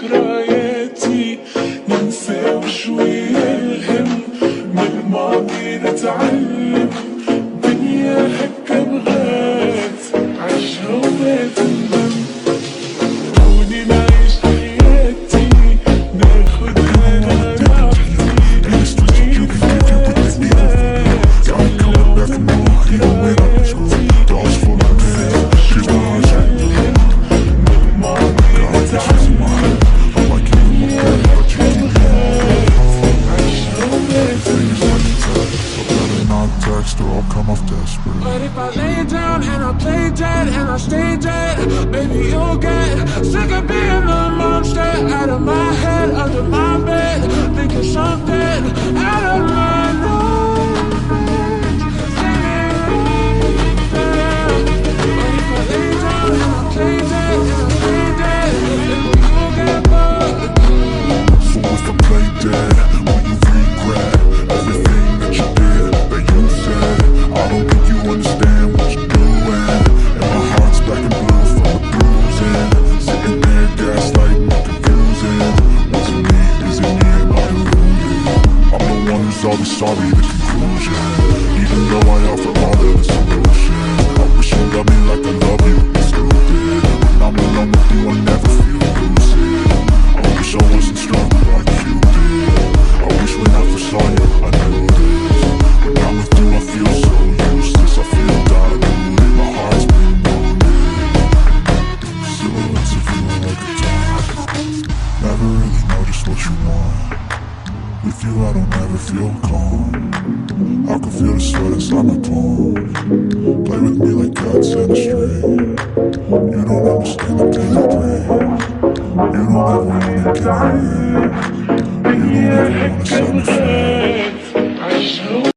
ذكرياتي ننسى وشوية الهم من الماضي نتعلم دنيا هكا بغات عيشها وما تندم دوني نعيش حياتي ناخدها أنا راحتي نشوي فاتنا تعلم من ذكرياتي But if I lay down and I play dead and I stay dead, baby you'll get sick of being the monster out of my head, under my bed, thinking something out of my nightmares. But if I lay down and I play dead and I stay dead, baby you'll get bored. So if I play dead, will you regret everything that you did, that you said? I don't think you understand what you're doing, and my heart's black and blue from the bruising. Sitting there gaslighting me, confusing. Was it me? Is it me? Am I deluded? I'm the one who's always sorry, the conclusion. Even though I offer all of the solutions, I wish you loved me like I love you, it's stupid. When I'm alone with you, I never feel lucid. I wish I wasn't stronger like you did. I wish when I first saw you, I knew this. When I'm with you, I feel so useless. I feel diluted, my heart's been wounded. Silhouettes of you are like a taunt. Never really know just what you want. With you, I don't ever feel calm. I can feel the sweat inside my palms. Play with me like cats in a string. You don't understand the pain I bring. You don't ever wanna get me. You don't ever wanna set me free.